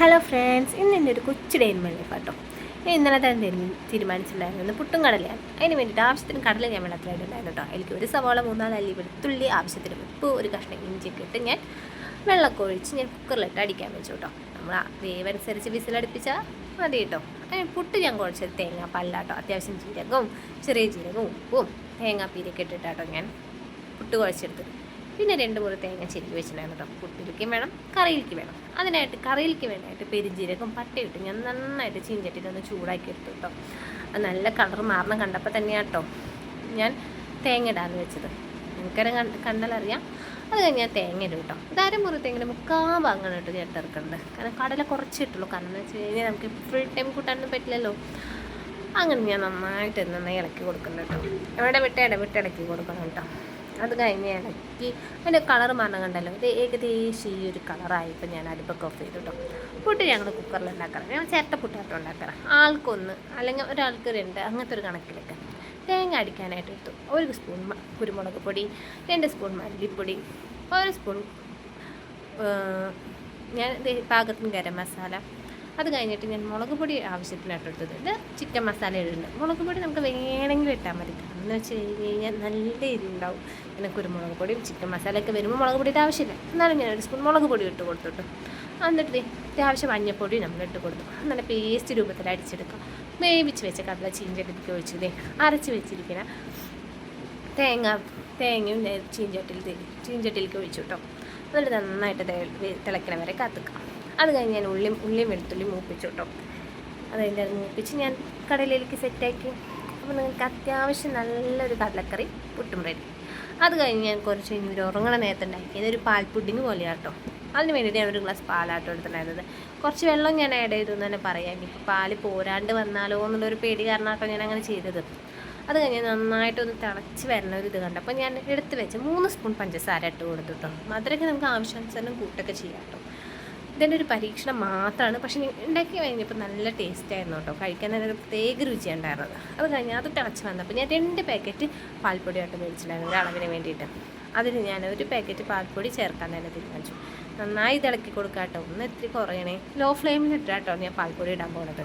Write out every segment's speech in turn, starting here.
Hello friends, ഇന്ന് എൻ്റെ ഒരു കൊച്ചു ഡേ ഇൻ മൈ ലൈഫ് കേട്ടോ. ഞാൻ ഇന്നലെ തന്നെ തീരുമാനിച്ചിട്ടുണ്ടായിരുന്നു പുട്ടും കടലയാണ്. അതിന് വേണ്ടിയിട്ട് ആവശ്യത്തിന് കടല ഞാൻ വെള്ളത്തിലായിട്ടുണ്ടായിരുന്നു കേട്ടോ. എനിക്ക് ഒരു സവാള 3-4 അല്ലി വെളുത്തുള്ളി, ആവശ്യത്തിന് ഉപ്പ്, ഒരു കഷ്ണം ഇഞ്ചിയൊക്കെ ഇട്ട് ഞാൻ വെള്ളമൊക്കെ ഒഴിച്ച് ഞാൻ കുക്കറിലിട്ട് അടിക്കാൻ വെച്ചു കേട്ടോ. നമ്മൾ വേവനുസരിച്ച് വിസിലടുപ്പിച്ചാൽ മതി കേട്ടോ. പുട്ട് ഞാൻ കുഴച്ചത് തേങ്ങാപ്പാലിലാട്ടോ. അത്യാവശ്യം ജീരകവും ചെറിയ ജീരകവും ഉപ്പും തേങ്ങാപ്പീരൊക്കെ ഇട്ടിട്ടാട്ടോ ഞാൻ പുട്ട് കുഴച്ചെടുത്തത്. പിന്നെ 2-3 തേങ്ങ ചെരുക്കി വെച്ചിട്ടുണ്ടായിരുന്നു കേട്ടോ. പുട്ടിലേക്ക് വേണം, കറിയിലേക്ക് വേണം. അതിനായിട്ട് കറിയിലേക്ക് വേണ്ടായിട്ട് പെരുംജീരകം പട്ടയിട്ട് ഞാൻ നന്നായിട്ട് ചീഞ്ചട്ടിയിലൊന്ന് ചൂടാക്കി എടുത്തു കേട്ടോ. അത് നല്ല കളർ മാറണം കണ്ടപ്പോൾ തന്നെയാണ് കേട്ടോ ഞാൻ തേങ്ങ ഇടാന്ന് വെച്ചത്. എനിക്കറിയാം, കണ്ടാലറിയാം. അത് കഴിഞ്ഞ് ഞാൻ തേങ്ങ ഇടും കേട്ടോ. ഇത് മുറി തേങ്ങ 3/4 ഭാഗമാണ് കേട്ടോ ഞാൻ ഇട്ടെടുക്കുന്നത്. കാരണം കടല കുറച്ചിട്ടുള്ളൂ. കാരണം എന്ന് വെച്ച് കഴിഞ്ഞാൽ നമുക്ക് ഫുൾ ടൈം കൂട്ടാനൊന്നും പറ്റില്ലല്ലോ. അങ്ങനെ ഞാൻ നന്നായി ഇളക്കി കൊടുക്കുന്നുണ്ട് കേട്ടോ. ഇടവിട്ട് ഇളക്കി കൊടുക്കണം കേട്ടോ. അത് കഴിഞ്ഞ് ഇളക്കി അതിൻ്റെ കളർ മാറണം കണ്ടല്ലോ. ഇത് ഏകദേശം ഈ ഒരു കളറായപ്പോൾ ഞാൻ അടുപ്പൊക്കെ ഓഫ് ചെയ്തു കേട്ടോ. പുട്ട് ഞങ്ങൾ കുക്കറിൽ ഉണ്ടാക്കാറ്. ഞാൻ ചിരട്ട പുട്ടായിട്ട് ഉണ്ടാക്കാറ്. ആൾക്കൊന്ന് അല്ലെങ്കിൽ ഒരാൾക്ക് 2 അങ്ങനത്തെ ഒരു കണക്കിലൊക്കെ. തേങ്ങ അടിക്കാനായിട്ട് എടുത്തു 1 സ്പൂൺ കുരുമുളക് പൊടി, 2 സ്പൂൺ മല്ലിപ്പൊടി, 1 സ്പൂൺ ഞാൻ പാകത്തിന് ഗരം മസാല. അത് കഴിഞ്ഞിട്ട് ഞാൻ മുളക് പൊടി ആവശ്യത്തിനായിട്ട് എടുത്തത്. ഇത് ചിക്കൻ മസാല ഇടുന്നുണ്ട്. മുളക് പൊടി നമുക്ക് വേണമെങ്കിൽ ഇട്ടാൽ മതി. എന്ന് വെച്ച് കഴിഞ്ഞാൽ നല്ല എരിവുണ്ടാവും. പിന്നെ കുരുമുളക് പൊടിയും ചിക്കൻ മസാലയൊക്കെ വരുമ്പോൾ മുളക് പൊടിയുടെ ആവശ്യമില്ല. എന്നാലും ഞാൻ 1 സ്പൂൺ മുളക് പൊടി ഇട്ട് കൊടുത്തിട്ടു. എന്നിട്ട് അത്യാവശ്യം മഞ്ഞപ്പൊടി നമ്മൾ ഇട്ട് കൊടുത്തു. നല്ല പേസ്റ്റ് രൂപത്തിൽ അടിച്ചെടുക്കുക. വേവിച്ച് വെച്ച കടല ചീഞ്ചട്ടിലേക്ക് ഒഴിച്ചത് അരച്ച് വെച്ചിരിക്കുന്ന തേങ്ങയും ചീഞ്ചട്ടിയിലേക്ക് ഒഴിച്ചു കേട്ടോ. എന്നിട്ട് നന്നായിട്ട് തിളയ്ക്കണ വരെ കാത്തുക്കുക. അത് കഴിഞ്ഞ് ഞാൻ ഉള്ളിയും വെളുത്തുള്ളി മൂപ്പിച്ചു കേട്ടോ. അതിൻ്റെ മൂപ്പിച്ച് ഞാൻ കടലയിലേക്ക് സെറ്റാക്കി. അപ്പോൾ നിങ്ങൾക്ക് അത്യാവശ്യം നല്ലൊരു കടലക്കറി പുട്ടും റെഡി. അത് കഴിഞ്ഞ് ഞാൻ കുറച്ച് കഴിഞ്ഞ് ഒരു ഉറങ്ങണ നേരത്തെ ഉണ്ടാക്കി. ഇതൊരു പാൽ പുഡിങ് പോലെയാണ് കേട്ടോ. അതിന് വേണ്ടിയിട്ട് ഞാൻ 1 ഗ്ലാസ് പാലാട്ടോ എടുത്തിട്ടുണ്ടായിരുന്നത്. കുറച്ച് വെള്ളം ഞാൻ ആഡ് ചെയ്തു എന്ന് തന്നെ പറയാം. ഇപ്പോൾ പാല് പോരാണ്ട് വന്നാലോ എന്നുള്ളൊരു പേടി കാരണമാട്ടോ ഞാൻ അങ്ങനെ ചെയ്തത്. അത് കഴിഞ്ഞ് നന്നായിട്ടൊന്ന് തിളച്ച് വരുന്ന ഒരു ഇത് കണ്ടപ്പോൾ ഞാൻ എടുത്ത് വെച്ച് 3 സ്പൂൺ പഞ്ചസാര ഇട്ട് കൊടുത്തു കേട്ടോ. മധുരമൊക്കെ നമുക്ക് ആവശ്യാനുസരണം കൂട്ടൊക്കെ ചെയ്യാം കേട്ടോ. ഇതിൻ്റെ ഒരു പരീക്ഷണം മാത്രമാണ്. പക്ഷേ ഉണ്ടാക്കി കഴിഞ്ഞപ്പോൾ നല്ല ടേസ്റ്റ് ആയിരുന്നു കേട്ടോ. കഴിക്കാൻ തന്നെ ഒരു പ്രത്യേക രുചിയാണ് ഉണ്ടായിരുന്നത്. അത് കഴിഞ്ഞ് അത് തിളച്ച് വന്നപ്പോൾ ഞാൻ 2 പാക്കറ്റ് പാൽപ്പൊടിയായിട്ട് മേടിച്ചിട്ടുണ്ടായിരുന്നു ഒരു അളവിന് വേണ്ടിയിട്ട്. അതിന് ഞാൻ 1 പാക്കറ്റ് പാൽപ്പൊടി ചേർക്കാൻ തന്നെ തീരുമാനിച്ചു. നന്നായി ഇളക്കി കൊടുക്കുക കേട്ടോ. ഒന്ന് ഇത്തിരി കുറയണേ. ലോ ഫ്ലെയിമിൽ ഇട്ടാട്ടോ ഞാൻ പാൽപ്പൊടി ഇടാൻ പോകുന്നത്.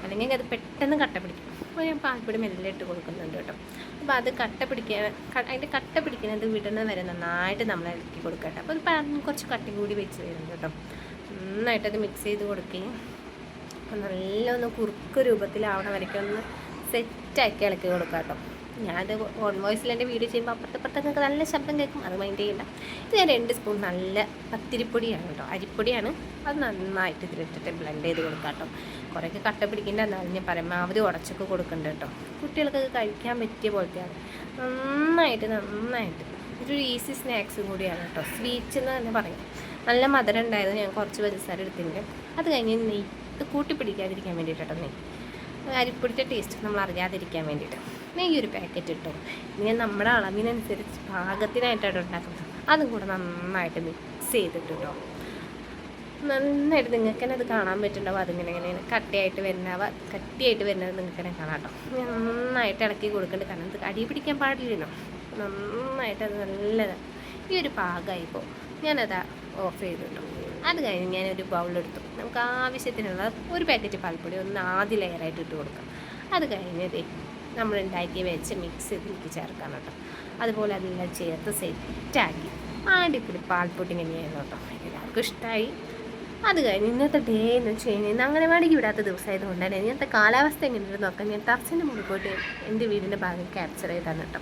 അല്ലെങ്കിൽ അത് പെട്ടെന്ന് കട്ട പിടിക്കും. അപ്പോൾ ഞാൻ പാൽപ്പൊടി മെല്ലെ ഇട്ട് കൊടുക്കുന്നുണ്ട് കേട്ടോ. അപ്പോൾ അത് അതിൻ്റെ കട്ട പിടിക്കുന്നത് വിടുന്നത് വരെ നന്നായിട്ട് നമ്മൾ ഇളക്കി കൊടുക്കുക കേട്ടോ. അപ്പോൾ അത് കുറച്ച് കട്ടി കൂടി വെച്ച് വരുന്നുണ്ട് കേട്ടോ. നന്നായിട്ടത് മിക്സ് ചെയ്ത് കൊടുക്കുകയും നല്ല ഒന്ന് കുറുക്ക് രൂപത്തിലാവണ വരയ്ക്കും ഒന്ന് സെറ്റാക്കി ഇളക്കി കൊടുക്കുക കേട്ടോ. ഞാനത് ഓൺ വോയിസിൽ എൻ്റെ വീഡിയോ ചെയ്യുമ്പോൾ അപ്പുറത്തൊക്കെ നല്ല ശബ്ദം കേൾക്കും. അത് മൈൻഡ് ചെയ്യണ്ട. ഇത് ഞാൻ 2 സ്പൂൺ നല്ല പത്തിരിപ്പൊടിയാണ് കേട്ടോ, അരിപ്പൊടിയാണ്. അത് നന്നായിട്ട് ഇതിലിട്ടിട്ട് ബ്ലെൻഡ് ചെയ്ത് കൊടുക്കുക കേട്ടോ. കുറേയൊക്കെ കട്ട പിടിക്കേണ്ട എന്നാലും ഞാൻ പരമാവധി ഉടച്ചൊക്കെ കൊടുക്കുന്നുണ്ട് കേട്ടോ. കുട്ടികൾക്കൊക്കെ കഴിക്കാൻ പറ്റിയ പോലത്തെയാണ്. നന്നായിട്ട് ഇതൊരു ഈസി സ്നാക്സും കൂടിയാണ് കേട്ടോ. സ്വീറ്റ്സ് എന്ന് തന്നെ പറയും. നല്ല മധുരം ഉണ്ടായത് ഞാൻ കുറച്ച് പഞ്ചസാര എടുത്തിട്ടുണ്ട്. അത് കഴിഞ്ഞ് നെയ്യ് കൂട്ടി പിടിക്കാതിരിക്കാൻ വേണ്ടിയിട്ട് കേട്ടോ. അരിപ്പൊടിയുടെ ടേസ്റ്റ് നമ്മൾ അറിയാതിരിക്കാൻ വേണ്ടിയിട്ട് നെയ്യ് 1 പാക്കറ്റ് ഇട്ടോ. ഇനി നമ്മുടെ അളവിനനുസരിച്ച് പാകത്തിനായിട്ടാണ് ഉണ്ടാക്കുന്നത്. അതും കൂടെ നന്നായിട്ട് മിക്സ് ചെയ്തിട്ട് കേട്ടോ. നന്നായിട്ട് നിങ്ങൾക്ക് തന്നെ അത് കാണാൻ പറ്റുന്നുണ്ടാവും. അതിങ്ങനെ കട്ടിയായിട്ട് വരുന്നത് നിങ്ങൾക്ക് തന്നെ കാണാം കേട്ടോ. നന്നായിട്ട് ഇളക്കി കൊടുക്കേണ്ടത്. കാരണം ഇത് അടി പിടിക്കാൻ പാടില്ലല്ലോ. നന്നായിട്ട് അത് നല്ലതാണ്. ഈ ഒരു പാകമായിപ്പോൾ ഞാനത് ഓഫ് ചെയ്തു കേട്ടോ. അത് കഴിഞ്ഞ് ഞാനൊരു ബൗളെടുത്തു. നമുക്ക് ആവശ്യത്തിനുള്ള 1 പാക്കറ്റ് പാൽപ്പൊടി ഒന്ന് ആദ്യ ലെയറായിട്ട് ഇട്ട് കൊടുക്കാം. അത് കഴിഞ്ഞ് നമ്മൾ ഉണ്ടാക്കി വെച്ച് മിക്സ് ഇതിലേക്ക് ചേർക്കാം കേട്ടോ. അതുപോലെ അതെല്ലാം ചേർത്ത് സെറ്റാക്കി അടിപൊളി പാൽപ്പൊടി ഇങ്ങനെയായിരുന്നു കേട്ടോ. എല്ലാവർക്കും ഇഷ്ടമായി. അത് കഴിഞ്ഞ് ഇന്നത്തെ ഡേ എന്ന് വെച്ച് കഴിഞ്ഞാൽ ഇന്ന് അംഗനവാടിക്ക് വിടാത്ത ദിവസമായതുകൊണ്ട് തന്നെ ഇന്നത്തെ കാലാവസ്ഥ എങ്ങനെയുണ്ട് നോക്കാം. ഞാൻ ടെറസിൻ്റെ മുകളിൽ പോയിട്ട് എൻ്റെ വീടിൻ്റെ ഭാഗം ക്യാപ്ചർ ചെയ്താണ് കേട്ടോ.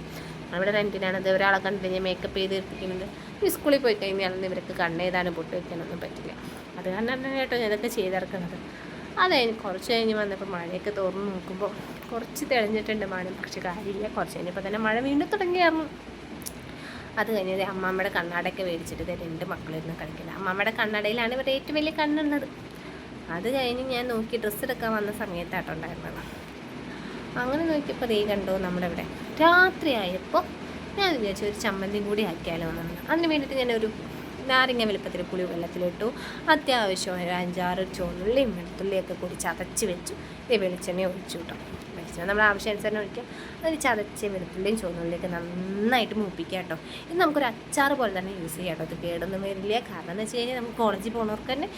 അവിടെ റെൻറ്റിനാണത്. ഒരാളെ കണ്ടിട്ട് ഞാൻ മേക്കപ്പ് ചെയ്ത് എടുത്തിരിക്കുന്നത്. ഈ സ്കൂളിൽ പോയി കഴിഞ്ഞാൽ ഇവർക്ക് കണ്ണെഴുതാനും പൊട്ട് വയ്ക്കാനൊന്നും പറ്റില്ല. അത് കാരണം തന്നെ കേട്ടോ ഞാൻ ഇതൊക്കെ ചെയ്തിറക്കുന്നത്. അത് കഴിഞ്ഞ് കുറച്ച് കഴിഞ്ഞ് വന്നപ്പോൾ മഴയൊക്കെ തുറന്ന് നോക്കുമ്പോൾ കുറച്ച് തെളിഞ്ഞിട്ടുണ്ട് മഴ. പക്ഷെ കാര്യമില്ല, കുറച്ച് കഴിഞ്ഞപ്പോൾ തന്നെ മഴ വീണ്ടും തുടങ്ങിയായിരുന്നു. അത് കഴിഞ്ഞത് അമ്മാമ്മയുടെ കണ്ണാടയൊക്കെ മേടിച്ചിട്ട് 2 മക്കളിരുന്ന് കളിക്കില്ല. അമ്മാമ്മയുടെ കണ്ണടയിലാണ് ഇവരുടെ ഏറ്റവും വലിയ കണ്ണുള്ളത്. അത് കഴിഞ്ഞ് ഞാൻ നോക്കി ഡ്രസ്സ് എടുക്കാൻ വന്ന സമയത്താട്ടോ ഉണ്ടായിരുന്നത്. അങ്ങനെ നോക്കിയപ്പോൾ കണ്ടോ നമ്മുടെ ഇവിടെ രാത്രി ആയപ്പോൾ ഞാൻ വിചാരിച്ചു ഒരു ചമ്മന്തിയും കൂടി ആക്കിയാലോ എന്നു. അതിന് വേണ്ടിയിട്ട് നാരങ്ങ വലുപ്പത്തിൽ പുളി വെള്ളത്തിലിട്ടു. അത്യാവശ്യം ഒരു 5-6 ചുവന്നുള്ളിയും വെളുത്തുള്ളിയൊക്കെ കൂടി ചതച്ച് വെച്ചു. ഈ വെളിച്ചെണ്ണ ഒഴിച്ചു കേട്ടോ. വെളിച്ചെണ്ണ നമ്മൾ ആവശ്യാനുസരണം ഒഴിക്കുക. അതിന് ചതച്ച് വെളുത്തുള്ളിയും ചുവന്നുള്ളിയൊക്കെ നന്നായിട്ട് മൂപ്പിക്കുക കേട്ടോ. ഇത് നമുക്കൊരു അച്ചാർ പോലെ തന്നെ യൂസ് ചെയ്യാം കേട്ടോ. ഇത് കേടൊന്നും വരില്ല. കാരണം എന്ന് വെച്ച് കഴിഞ്ഞാൽ നമുക്ക് കോളേജിൽ പോകുന്നവർക്ക് തന്നെ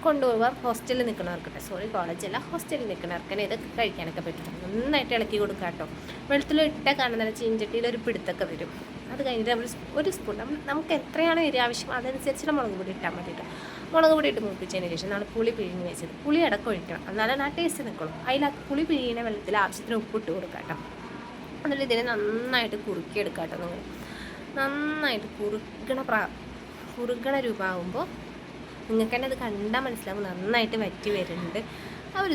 കൊണ്ടുപോകാം. ഹോസ്റ്റലിൽ നിൽക്കുന്നവർക്ക് കോളേജല്ല ഹോസ്റ്റലിൽ നിൽക്കുന്നവർക്ക് തന്നെ ഇതൊക്കെ കഴിക്കാനൊക്കെ പറ്റും. നന്നായിട്ട് ഇളക്കി കൊടുക്കുക കേട്ടോ. വെളുത്തുള്ളി ഇട്ട കാണുന്ന ചീഞ്ചട്ടിയിൽ ഒരു പിടുത്തൊക്കെ വരും. അത് കഴിഞ്ഞിട്ട് നമ്മൾ ഒരു സ്പൂൺ നമുക്ക് എത്രയാണ് എരി ആവശ്യം അതനുസരിച്ചുള്ള മുളക് പൊടി ഇട്ടാൽ മതി കേട്ടോ. മുളക് പൊടി ഇട്ട് മൂപ്പിച്ചതിന് ശേഷം നമ്മൾ പുളി പിഴിഞ്ഞ് വെച്ചത് പുളി അടക്കം ഒഴിക്കണം. എന്നാലും ആ ടേസ്റ്റ് നിൽക്കണം. അതിൽ പുളി പിഴിയുന്ന വെള്ളത്തിൽ ആവശ്യത്തിന് ഉപ്പിട്ട് കൊടുക്കുക കേട്ടോ. എന്നിട്ട് ഇതിനെ നന്നായിട്ട് കുറുക്കിയെടുക്കുക കേട്ടോ. നിങ്ങൾ നന്നായിട്ട് കുറുകണ രൂപമാകുമ്പോൾ നിങ്ങൾക്ക് തന്നെ അത് കണ്ടാൽ മനസ്സിലാവും നന്നായിട്ട് വറ്റി വരുന്നുണ്ട്. ആ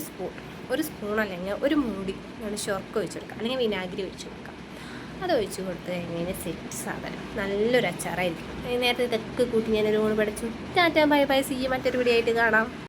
ഒരു സ്പൂൺ അല്ലെങ്കിൽ ഒരു മൂടി നമ്മൾ ഷൊർക്ക് ഒഴിച്ച് കൊടുക്കുക, അല്ലെങ്കിൽ വിനാഗിരി ഒഴിച്ച് കൊടുക്കുക. അത് ഒഴിച്ച് കൊടുത്ത് കഴിഞ്ഞാൽ സെറ്റ് സാധനം നല്ലൊരു അച്ചാറായിരിക്കും. നേരത്തെ ഇതൊക്കെ കൂട്ടി ഞാനൊരു ഊണ് പഠിച്ചു. Tata bye bye, see you, മറ്റൊരു വീഡിയോ ആയിട്ട് കാണാം.